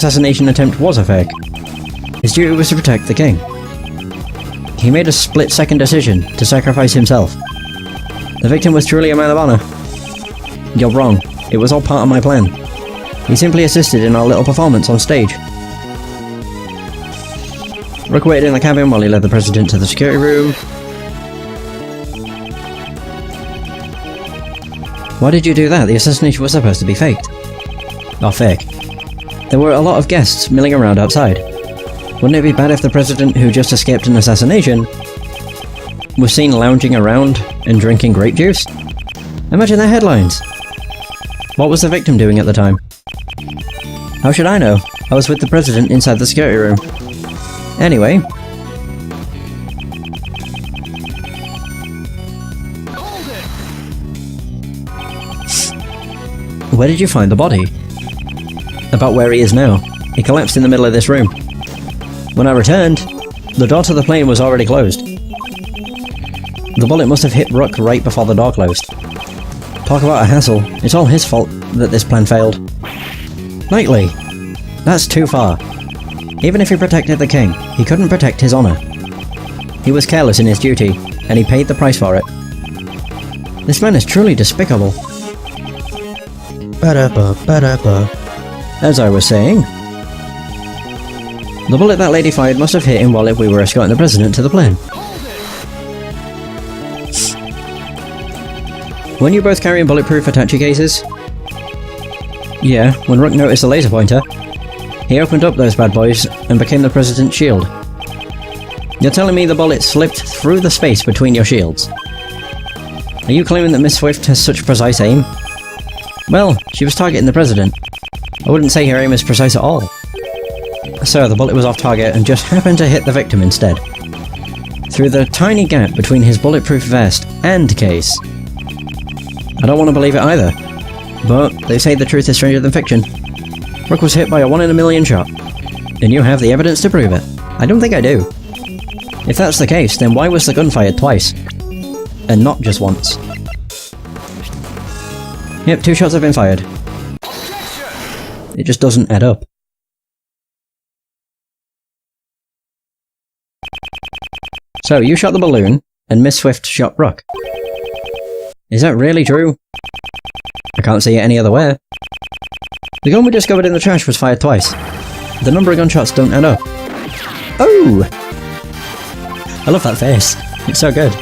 assassination attempt was a fake. His duty was to protect the king. He made a split-second decision to sacrifice himself. The victim was truly a man of honor. You're wrong. It was all part of my plan. He simply assisted in our little performance on stage. Rook waited in the cabin while he led the president to the security room. Why did you do that? The assassination was supposed to be faked. Or fake. There were a lot of guests milling around outside. Wouldn't it be bad if the president who just escaped an assassination was seen lounging around and drinking grape juice? Imagine the headlines! What was the victim doing at the time? How should I know? I was with the president inside the security room. Anyway. Where did you find the body? About where he is now. He collapsed in the middle of this room. When I returned, the door to the plane was already closed. The bullet must have hit Rook right before the door closed. Talk about a hassle. It's all his fault that this plan failed. Knightley! That's too far. Even if he protected the king, he couldn't protect his honor. He was careless in his duty, and he paid the price for it. This man is truly despicable. As I was saying, the bullet that lady fired must have hit him while we were escorting the president to the plane. Weren't you both carrying bulletproof Hitachi cases? Yeah, when Rook noticed the laser pointer, he opened up those bad boys and became the president's shield. You're telling me the bullet slipped through the space between your shields? Are you claiming that Miss Swift has such precise aim? Well, she was targeting the president. I wouldn't say her aim is precise at all. So the bullet was off target and just happened to hit the victim instead. Through the tiny gap between his bulletproof vest and case. I don't want to believe it either. But they say the truth is stranger than fiction. Rook was hit by a 1 in a million shot. And you have the evidence to prove it. I don't think I do. If that's the case, then why was the gun fired twice? And not just once? Yep, 2 shots have been fired. It just doesn't add up. So, you shot the balloon, and Miss Swift shot Rook. Is that really true? I can't see it any other way. The gun we discovered in the trash was fired twice. The number of gunshots don't add up. Oh! I love that face. It's so good.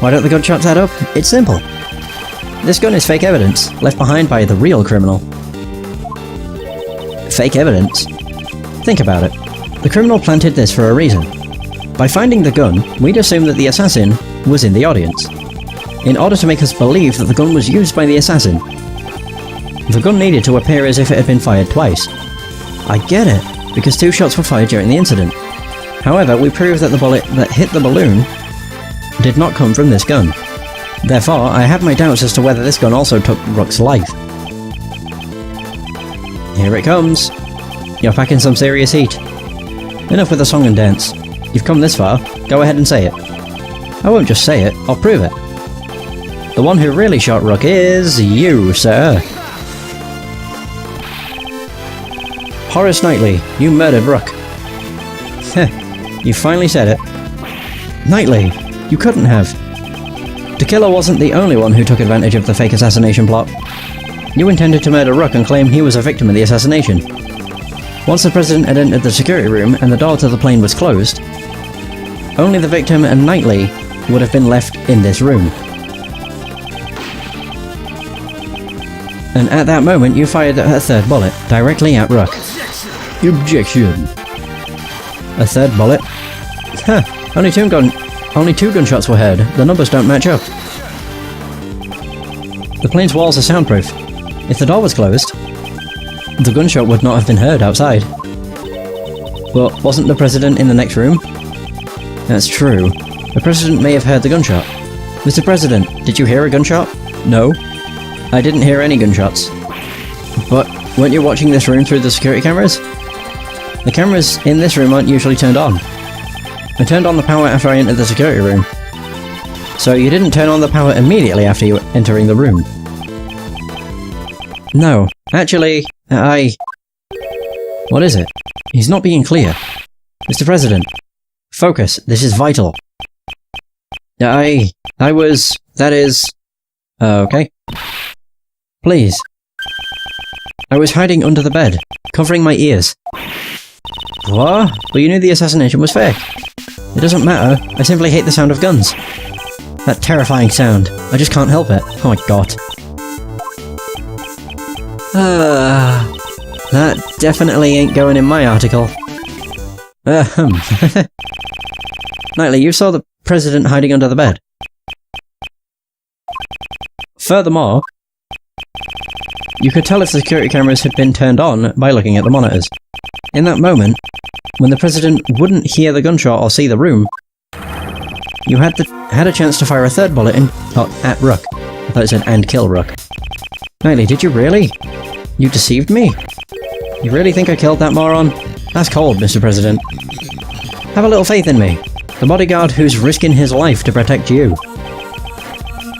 Why don't the gunshots add up? It's simple. This gun is fake evidence, left behind by the real criminal. Fake evidence? Think about it. The criminal planted this for a reason. By finding the gun, we'd assume that the assassin was in the audience, in order to make us believe that the gun was used by the assassin. The gun needed to appear as if it had been fired twice. I get it, because 2 shots were fired during the incident. However, we proved that the bullet that hit the balloon did not come from this gun. Therefore, I have my doubts as to whether this gun also took Rook's life. Here it comes. You're packing some serious heat. Enough with the song and dance. You've come this far, go ahead and say it. I won't just say it, I'll prove it. The one who really shot Rook is you, sir. Horace Knightley, you murdered Rook. Heh, you finally said it. Knightley, you couldn't have. The killer wasn't the only one who took advantage of the fake assassination plot. You intended to murder Rook and claim he was a victim of the assassination. Once the president had entered the security room and the door to the plane was closed, only the victim and Knightley would have been left in this room. And at that moment you fired a 3rd bullet, directly at Rook. Objection. A 3rd bullet? Huh, only 2 gunshots were heard, the numbers don't match up. The plane's walls are soundproof. If the door was closed, the gunshot would not have been heard outside. But wasn't the president in the next room? That's true. The president may have heard the gunshot. Mr. President, did you hear a gunshot? No. I didn't hear any gunshots. But weren't you watching this room through the security cameras? The cameras in this room aren't usually turned on. I turned on the power after I entered the security room. So you didn't turn on the power immediately after you entering the room? No. Actually, What is it? He's not being clear. Mr. President, focus. This is vital. That is... okay. Please. I was hiding under the bed, covering my ears. What? But you knew the assassination was fake. It doesn't matter. I simply hate the sound of guns. That terrifying sound. I just can't help it. Oh my god. That definitely ain't going in my article. Knightley, you saw the president hiding under the bed. Furthermore, you could tell if the security cameras had been turned on by looking at the monitors. In that moment, when the president wouldn't hear the gunshot or see the room, you had a chance to fire a third bullet at Rook. I thought it said and kill Rook. Knightley, did you really? You deceived me? You really think I killed that moron? That's cold, Mr. President. Have a little faith in me. The bodyguard who's risking his life to protect you.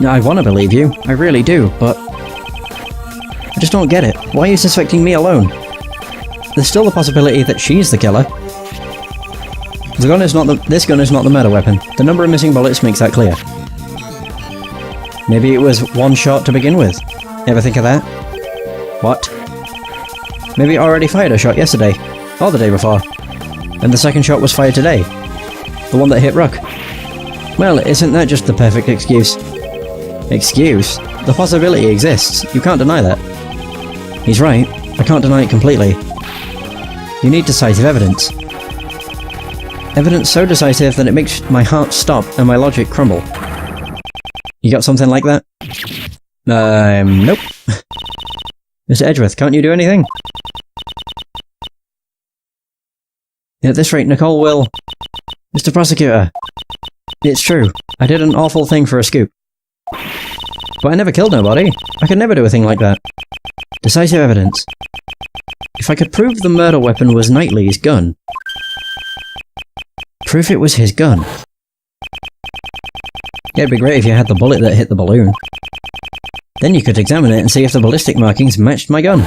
I want to believe you. I really do, but... I just don't get it. Why are you suspecting me alone? There's still the possibility that she's the killer. This gun is not the murder weapon. The number of missing bullets makes that clear. Maybe it was one shot to begin with. Ever think of that? What? Maybe it already fired a shot yesterday, or the day before, and the second shot was fired today. The one that hit Rook. Well, isn't that just the perfect excuse? Excuse? The possibility exists. You can't deny that. He's right. I can't deny it completely. You need decisive evidence. Evidence so decisive that it makes my heart stop and my logic crumble. You got something like that? Nope. Mr. Edgeworth, can't you do anything? At this rate, Nicole will... Mr. Prosecutor! It's true. I did an awful thing for a scoop. But I never killed nobody. I could never do a thing like that. Decisive evidence. If I could prove the murder weapon was Knightley's gun... Proof it was his gun. Yeah, it'd be great if you had the bullet that hit the balloon. Then you could examine it and see if the ballistic markings matched my gun.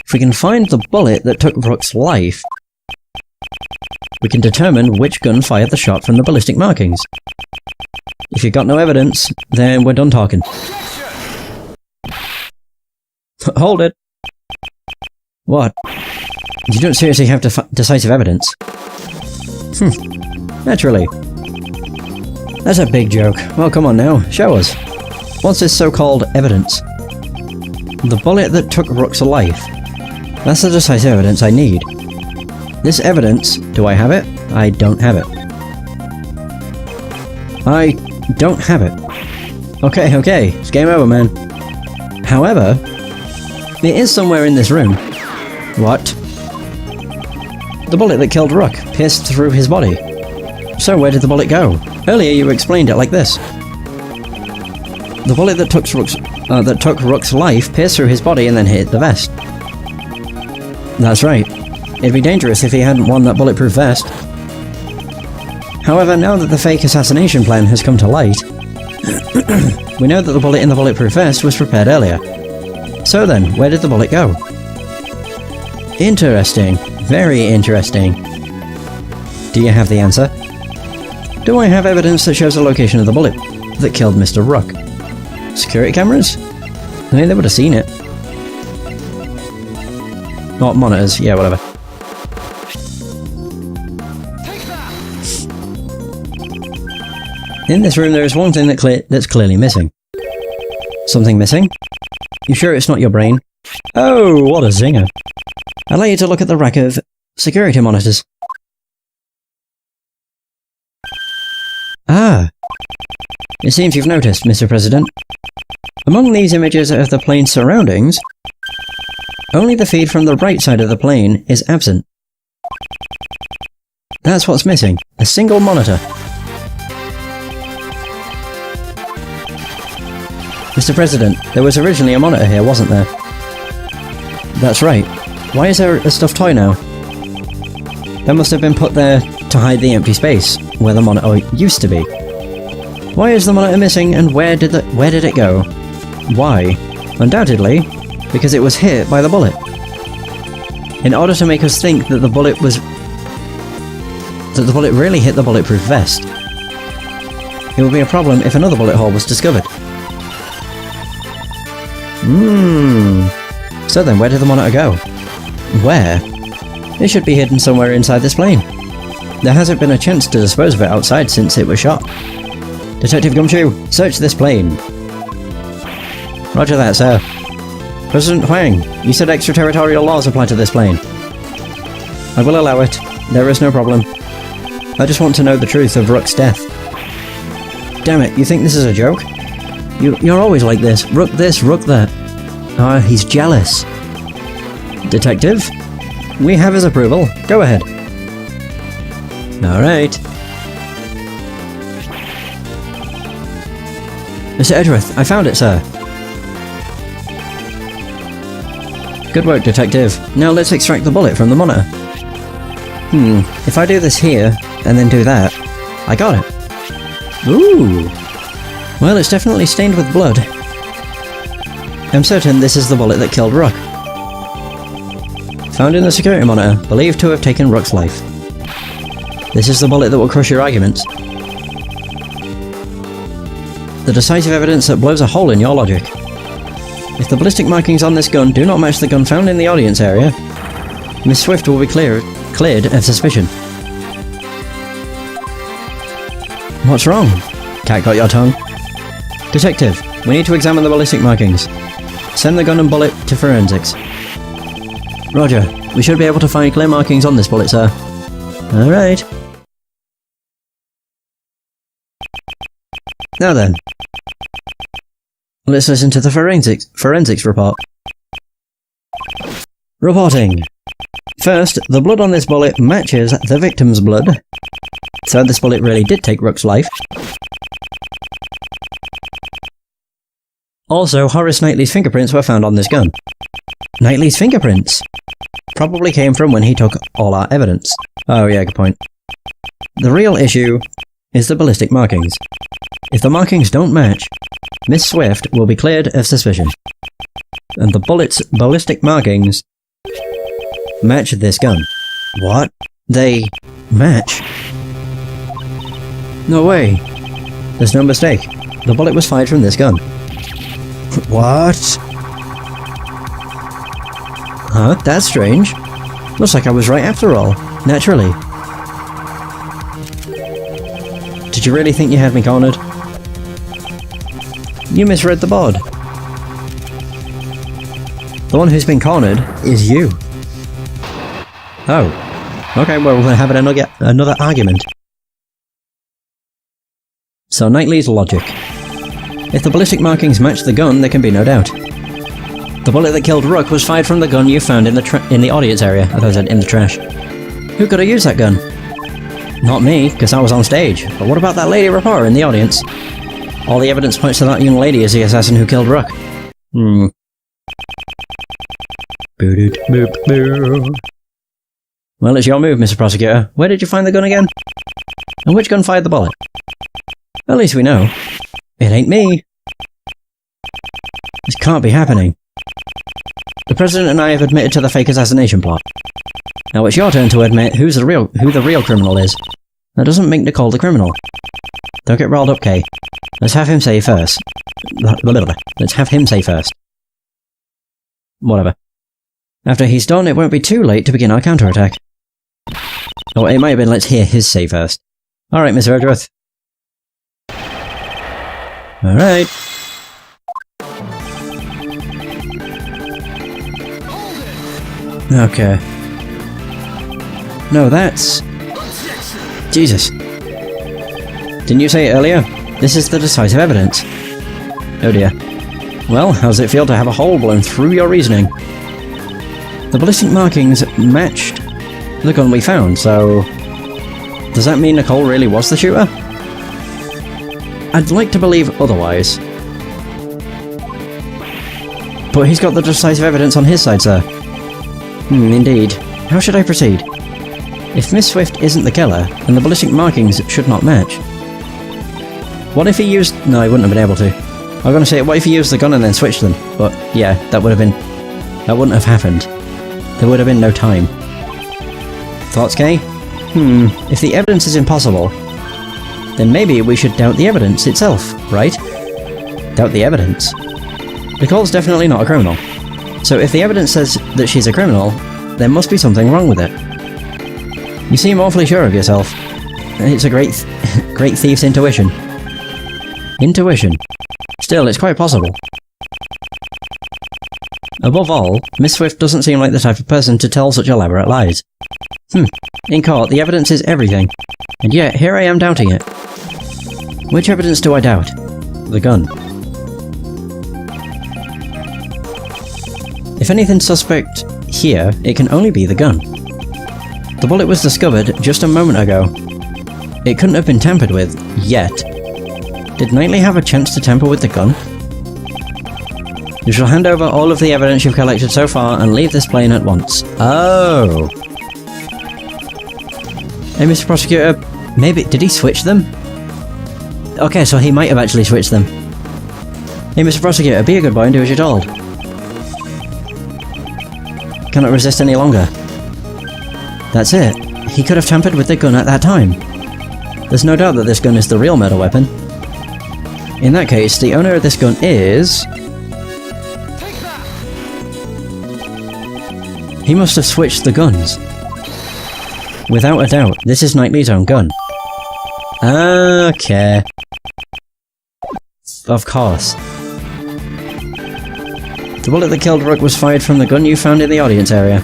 If we can find the bullet that took Rook's life, we can determine which gun fired the shot from the ballistic markings. If you've got no evidence, then we're done talking. Hold it! What? You don't seriously have decisive evidence? Naturally. That's a big joke. Well, come on now, show us. What's this so-called evidence? The bullet that took Rook's life. That's the decisive evidence I need. This evidence, do I have it? I don't have it. I don't have it. Okay, it's game over, man. However, it is somewhere in this room. What? The bullet that killed Rook pierced through his body. So where did the bullet go? Earlier you explained it like this. The bullet that took Rook's life pierced through his body and then hit the vest. That's right. It'd be dangerous if he hadn't worn that bulletproof vest. However, now that the fake assassination plan has come to light, we know that the bullet in the bulletproof vest was prepared earlier. So then, where did the bullet go? Interesting. Very interesting. Do you have the answer? Do I have evidence that shows the location of the bullet that killed Mr. Rook? Security cameras? I mean, they would have seen it. Not monitors, yeah, whatever. In this room there is one thing that's clearly missing. Something missing? You sure it's not your brain? Oh, what a zinger. I'd like you to look at the rack of security monitors. Ah! It seems you've noticed, Mr. President. Among these images of the plane's surroundings, only the feed from the right side of the plane is absent. That's what's missing. A single monitor. Mr. President, there was originally a monitor here, wasn't there? That's right. Why is there a stuffed toy now? That must have been put there to hide the empty space, where the monitor used to be. Why is the monitor missing, and where did it go? Why? Undoubtedly, because it was hit by the bullet. in order to make us think that the bullet really hit the bulletproof vest. It would be a problem if another bullet hole was discovered. So then, where did the monitor go? Where? It should be hidden somewhere inside this plane. There hasn't been a chance to dispose of it outside since it was shot. Detective Gumshoe, search this plane. Roger that, sir. President Huang, you said extraterritorial laws apply to this plane. I will allow it. There is no problem. I just want to know the truth of Rook's death. Damn it, you think this is a joke? You're always like this. Rook this, Rook that. Ah, he's jealous. Detective? We have his approval. Go ahead. Alright. Mr. Edgeworth, I found it, sir. Good work, Detective. Now let's extract the bullet from the monitor. If I do this here, and then do that... I got it. Ooh! Well, it's definitely stained with blood. I'm certain this is the bullet that killed Rook. Found in the security monitor, believed to have taken Rook's life. This is the bullet that will crush your arguments. The decisive evidence that blows a hole in your logic. If the ballistic markings on this gun do not match the gun found in the audience area, Miss Swift will be cleared of suspicion. What's wrong? Cat got your tongue? Detective, we need to examine the ballistic markings. Send the gun and bullet to forensics. Roger, we should be able to find clear markings on this bullet, sir. Alright. Now then. Let's listen to the forensics report. Reporting. First, the blood on this bullet matches the victim's blood. So this bullet really did take Rook's life. Also, Horace Knightley's fingerprints were found on this gun. Knightley's fingerprints? Probably came from when he took all our evidence. Oh yeah, good point. The real issue is the ballistic markings. If the markings don't match, Miss Swift will be cleared of suspicion. And the bullet's ballistic markings match this gun. What? They match? No way. There's no mistake. The bullet was fired from this gun. What? Huh? That's strange. Looks like I was right after all. Naturally. Did you really think you had me cornered? You misread the board. The one who's been cornered is you. Oh. Okay, well we're having another argument. So Knightley's logic. If the ballistic markings match the gun, there can be no doubt. The bullet that killed Rook was fired from the gun you found in the audience area. I thought I said in the trash. Who could have used that gun? Not me, because I was on stage. But what about that lady reporter in the audience? All the evidence points to that young lady as the assassin who killed Rook. Well, it's your move, Mr. Prosecutor. Where did you find the gun again? And which gun fired the bullet? At least we know. It ain't me. This can't be happening. The President and I have admitted to the fake assassination plot. Now it's your turn to admit who the real criminal is. That doesn't make Nicole the criminal. Don't get riled up, Kay. Let's have him say first. Let's have him say first. Whatever. After he's done, it won't be too late to begin our counterattack. Oh, it might have been let's hear his say first. Alright, Mr. Edgeworth. Alright. Okay. No, that's... Jesus. Didn't you say it earlier? This is the decisive evidence. Oh dear. Well, how does it feel to have a hole blown through your reasoning? The ballistic markings matched the gun we found, so... Does that mean Nicole really was the shooter? I'd like to believe otherwise. But he's got the decisive evidence on his side, sir. Indeed. How should I proceed? If Miss Swift isn't the killer, then the ballistic markings should not match. What if he used... No, he wouldn't have been able to. I was going to say, what if he used the gun and then switched them? But, yeah, that wouldn't have happened. there would have been no time. Thoughts, Kay? If the evidence is impossible, then maybe we should doubt the evidence itself, right? Doubt the evidence? Nicole's definitely not a criminal. So if the evidence says that she's a criminal, there must be something wrong with it. You seem awfully sure of yourself. It's a great thief's intuition. Intuition? Still, it's quite possible. Above all, Miss Swift doesn't seem like the type of person to tell such elaborate lies. In court, the evidence is everything, and yet here I am doubting it. Which evidence do I doubt? The gun. If anything's suspect here, it can only be the gun. The bullet was discovered just a moment ago. It couldn't have been tampered with, yet. Did Knightley have a chance to tamper with the gun? You shall hand over all of the evidence you've collected so far and leave this plane at once. Oh. Hey, Mr. Prosecutor, maybe... did he switch them? Okay, so he might have actually switched them. Hey, Mr. Prosecutor, be a good boy and do as you're told. Cannot resist any longer. That's it. He could have tampered with the gun at that time. There's no doubt that this gun is the real murder weapon. In that case, the owner of this gun is... he must have switched the guns. Without a doubt, this is Knightley's own gun. Okay. Of course. The bullet that killed Rook was fired from the gun you found in the audience area.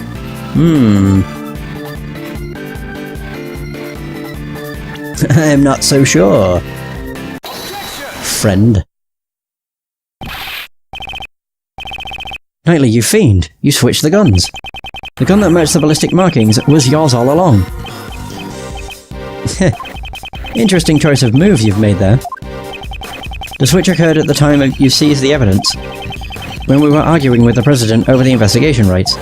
I'm not so sure. Friend. Knightley, you fiend! You switched the guns! The gun that matched the ballistic markings was yours all along. Interesting choice of move you've made there. The switch occurred at the time you seized the evidence, when we were arguing with the President over the investigation rights.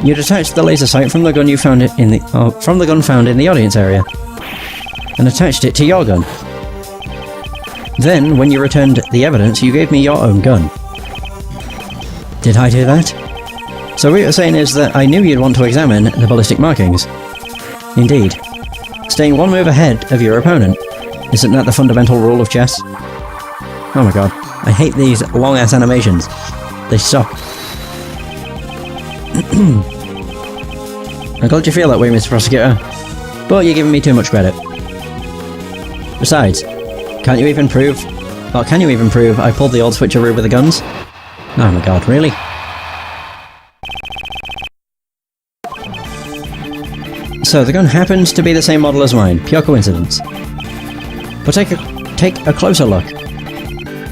You detached the laser sight from the gun you found in the gun found in the audience area, and attached it to your gun. Then, when you returned the evidence, you gave me your own gun. Did I do that? So what you're saying is that I knew you'd want to examine the ballistic markings. Indeed. Staying one move ahead of your opponent. Isn't that the fundamental rule of chess? Oh my god. I hate these long-ass animations. They suck. I'm glad you feel that way, Mr. Prosecutor. But you're giving me too much credit. Besides, can you even prove I pulled the old switcheroo with the guns? Oh my god, really? So the gun happens to be the same model as mine, pure coincidence. But take a closer look.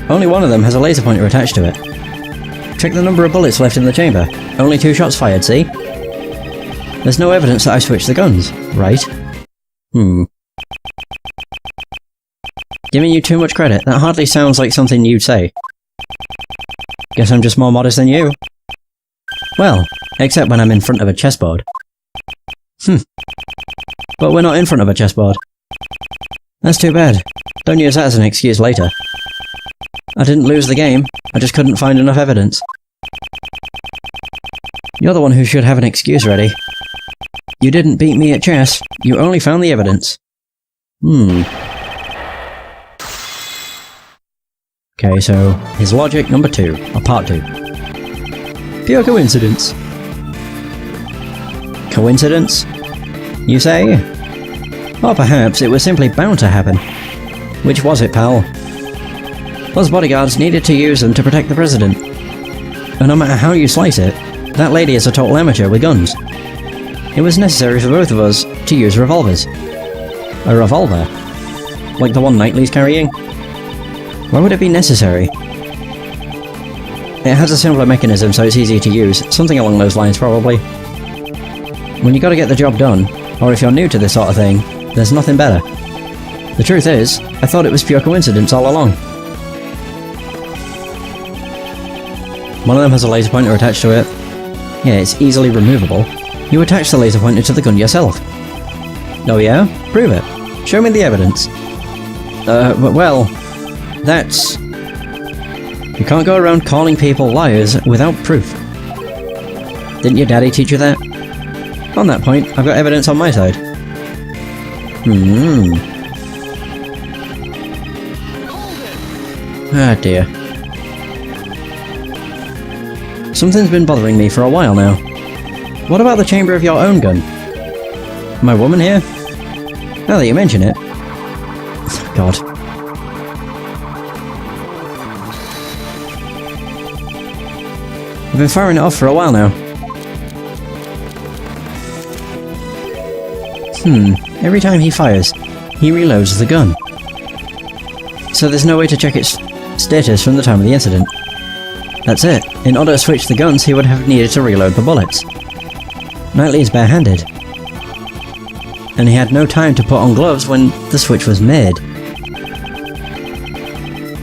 Only one of them has a laser pointer attached to it. Check the number of bullets left in the chamber. Only 2 shots fired, see? There's no evidence that I switched the guns, right? Giving you too much credit, that hardly sounds like something you'd say. Guess I'm just more modest than you. Well, except when I'm in front of a chessboard. But we're not in front of a chessboard. That's too bad. Don't use that as an excuse later. I didn't lose the game, I just couldn't find enough evidence. You're the one who should have an excuse ready. You didn't beat me at chess, you only found the evidence. Okay, so his logic number 2, or part 2. Pure coincidence. Coincidence? You say? Or perhaps it was simply bound to happen. Which was it, pal? Those bodyguards needed to use them to protect the President. And no matter how you slice it, that lady is a total amateur with guns. It was necessary for both of us to use revolvers. A revolver? Like the one Knightley's carrying? Why would it be necessary? It has a simpler mechanism so it's easier to use, something along those lines probably. When you gotta get the job done, or if you're new to this sort of thing, there's nothing better. The truth is, I thought it was pure coincidence all along. One of them has a laser pointer attached to it. Yeah, it's easily removable. You attached the laser pointer to the gun yourself. Oh yeah? Prove it. Show me the evidence. Well, that's... You can't go around calling people liars without proof. Didn't your daddy teach you that? On that point, I've got evidence on my side. Ah dear. Something's been bothering me for a while now. What about the chamber of your own gun? My woman here? Now that you mention it. God. I've been firing it off for a while now. Every time he fires, he reloads the gun. So there's no way to check its status from the time of the incident. That's it. In order to switch the guns, he would have needed to reload the bullets. Knightley is barehanded. And he had no time to put on gloves when the switch was made.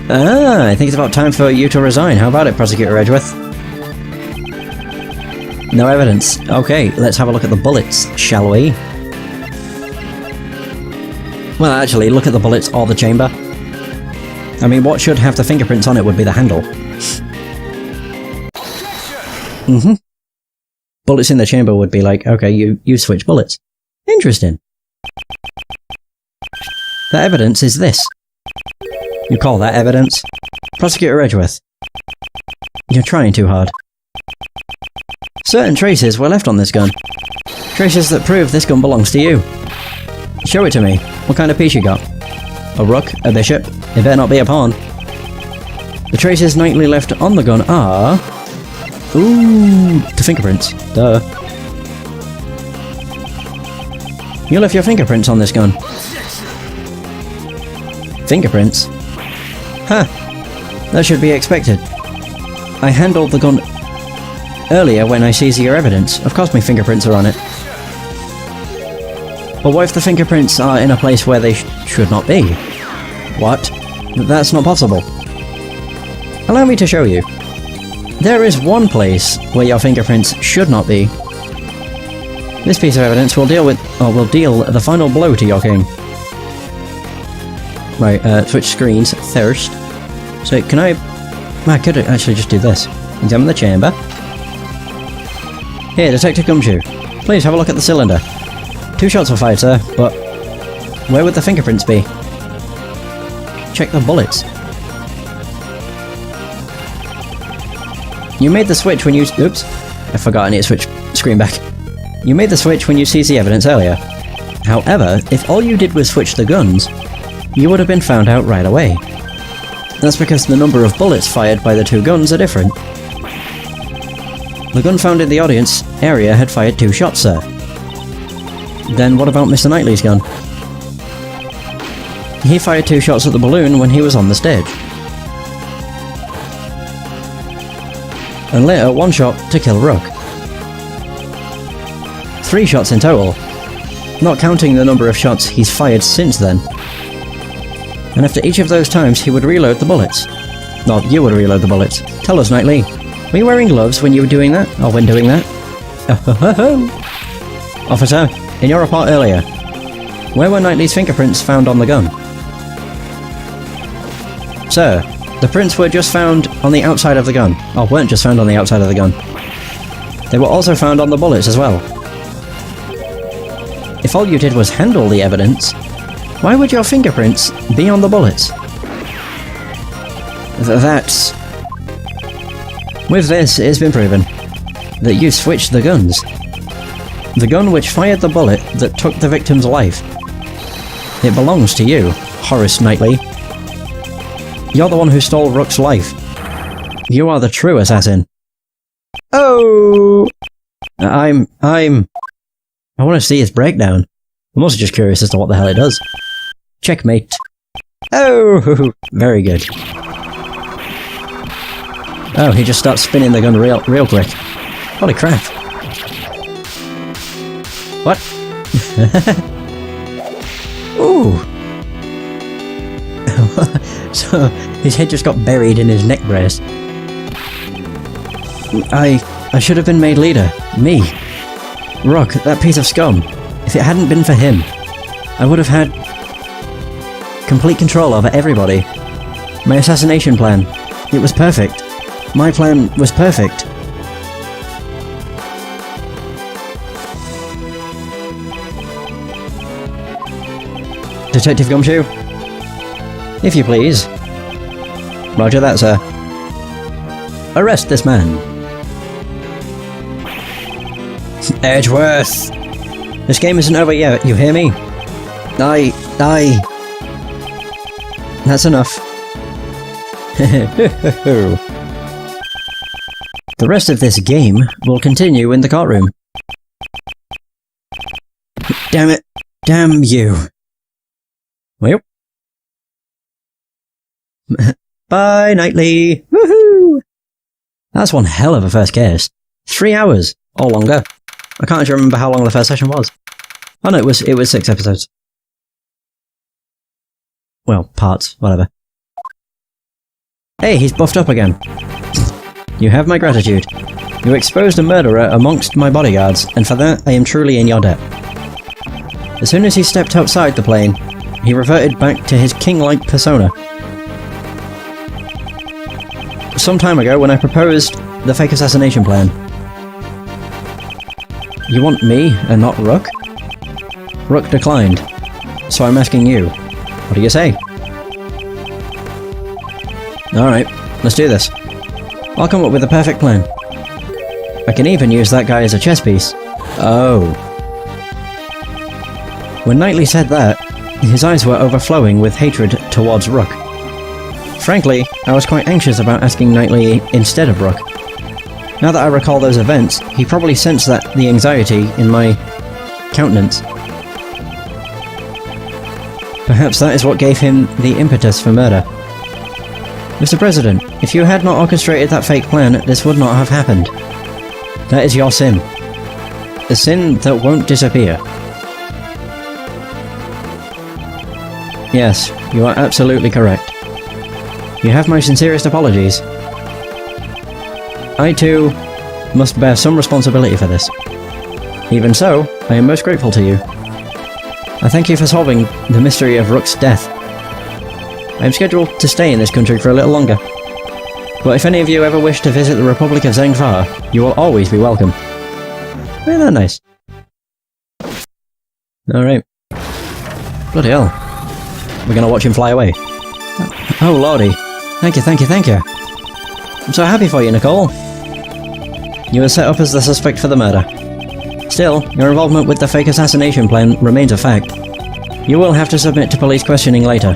Ah, I think it's about time for you to resign. How about it, Prosecutor Edgeworth? No evidence. Okay, let's have a look at the bullets, shall we? Well, actually, look at the bullets or the chamber. I mean, what should have the fingerprints on it would be the handle. Bullets in the chamber would be like, okay, you switch bullets. Interesting. The evidence is this. You call that evidence? Prosecutor Edgeworth. You're trying too hard. Certain traces were left on this gun. Traces that prove this gun belongs to you. Show it to me. What kind of piece you got? A rook? A bishop? It better not be a pawn. The traces Knightley left on the gun are... Ooh, the fingerprints. Duh. You left your fingerprints on this gun. Fingerprints? Huh. That should be expected. I handled the gun earlier when I seized your evidence. Of course my fingerprints are on it. But what if the fingerprints are in a place where they should not be? What? That's not possible. Allow me to show you. There is one place where your fingerprints should not be. This piece of evidence will deal the final blow to your king. Right, switch screens first. So can I could actually just do this. Examine the chamber. Here, Detective Gumshoe. Please have a look at the cylinder. 2 shots were fired, sir, but where would the fingerprints be? Check the bullets. You made the switch when you... Oops. I forgot I need to switch screen back. You made the switch when you seized the evidence earlier. However, if all you did was switch the guns, you would have been found out right away. That's because the number of bullets fired by the 2 guns are different. The gun found in the audience area had fired 2 shots, sir. Then what about Mr. Knightley's gun? He fired 2 shots at the balloon when he was on the stage. And later 1 shot to kill Rook. 3 shots in total, not counting the number of shots he's fired since then. And after each of those times he would reload the bullets. No, you would reload the bullets. Tell us, Knightley, were you wearing gloves when you were doing that? Or when doing that? Officer, in your report earlier, where were Knightley's fingerprints found on the gun? Sir, the prints were just found on the outside of the gun. Or weren't just found on the outside of the gun. They were also found on the bullets as well. If all you did was handle the evidence, why would your fingerprints be on the bullets? That's... With this, it has been proven that you switched the guns. The gun which fired the bullet that took the victim's life. It belongs to you, Horace Knightley. You're the one who stole Rook's life. You are the true assassin. Oh! I want to see his breakdown. I'm also just curious as to what the hell it does. Checkmate. Oh! Very good. Oh, he just starts spinning the gun real quick. Holy crap. What? Ooh! So, his head just got buried in his neck brace. I should have been made leader. Me. Rook, that piece of scum. If it hadn't been for him, I would have had complete control over everybody. My assassination plan, it was perfect. My plan was perfect. Detective Gumshoe? If you please. Roger that, sir. Arrest this man. Edgeworth! This game isn't over yet, you hear me? Die! That's enough. The rest of this game will continue in the courtroom. Damn it! Damn you! Well. Bye, Knightley! Woohoo! That's one hell of a first case. 3 hours, or longer. I can't actually remember how long the first session was. Oh no, it was 6 episodes. Well, parts, whatever. Hey, he's buffed up again. You have my gratitude. You exposed a murderer amongst my bodyguards, and for that I am truly in your debt. As soon as he stepped outside the plane, he reverted back to his king-like persona. Some time ago, when I proposed the fake assassination plan. You want me, and not Rook? Rook declined, so I'm asking you. What do you say? Alright, let's do this. I'll come up with a perfect plan. I can even use that guy as a chess piece. Oh. When Knightley said that, his eyes were overflowing with hatred towards Rook. Frankly, I was quite anxious about asking Knightley instead of Rook. Now that I recall those events, he probably sensed the anxiety in my countenance. Perhaps that is what gave him the impetus for murder. Mr. President, if you had not orchestrated that fake plan, this would not have happened. That is your sin. A sin that won't disappear. Yes, you are absolutely correct. You have my sincerest apologies. I too must bear some responsibility for this. Even so, I am most grateful to you. I thank you for solving the mystery of Rook's death. I am scheduled to stay in this country for a little longer. But if any of you ever wish to visit the Republic of Zangfar, you will always be welcome. Isn't that nice? Alright. Bloody hell. We're gonna watch him fly away. Oh lordy. Thank you. I'm so happy for you, Nicole. You were set up as the suspect for the murder. Still, your involvement with the fake assassination plan remains a fact. You will have to submit to police questioning later.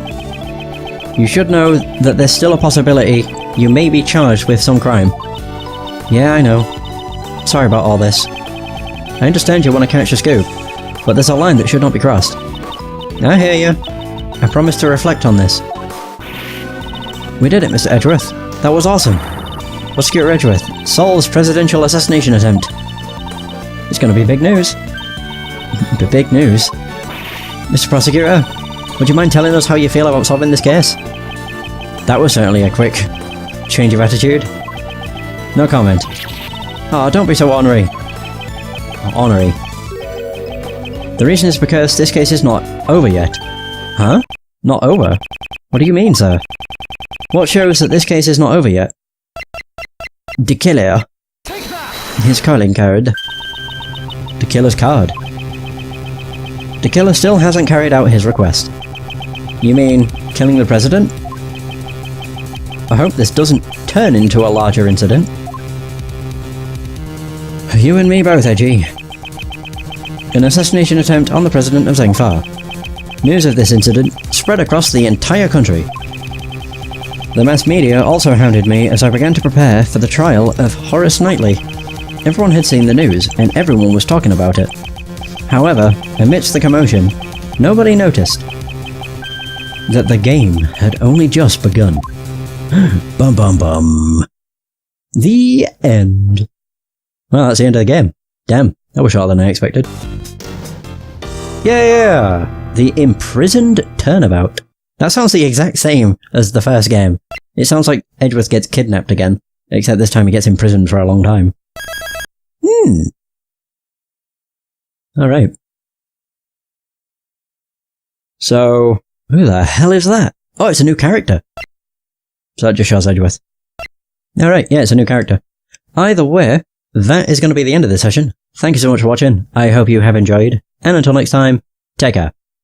You should know that there's still a possibility you may be charged with some crime. Yeah, I know. Sorry about all this. I understand you want to catch a scoop, but there's a line that should not be crossed. I hear you. I promise to reflect on this. We did it, Mr. Edgeworth. That was awesome. Prosecutor Edgeworth solves presidential assassination attempt. It's gonna be big news. Big news. Mr. Prosecutor, would you mind telling us how you feel about solving this case? That was certainly a quick change of attitude. No comment. Oh, don't be so ornery. Ornery. The reason is because this case is not over yet. Huh? Not over? What do you mean, sir? What shows that this case is not over yet? The killer. His calling card. The killer's card. The killer still hasn't carried out his request. You mean, killing the president? I hope this doesn't turn into a larger incident. You and me both, Edgy. An assassination attempt on the president of Zangfar. News of this incident spread across the entire country. The mass media also hounded me as I began to prepare for the trial of Horace Knightley. Everyone had seen the news, and everyone was talking about it. However, amidst the commotion, nobody noticed that the game had only just begun. Bum bum bum. The end. Well, that's the end of the game. Damn, that was shorter than I expected. Yeah! The Imprisoned Turnabout. That sounds the exact same as the first game. It sounds like Edgeworth gets kidnapped again, except this time he gets imprisoned for a long time. Alright. So, who the hell is that? Oh, it's a new character. So that just shows Edgeworth. Alright, yeah, it's a new character. Either way, that is going to be the end of this session. Thank you so much for watching. I hope you have enjoyed. And until next time, take care.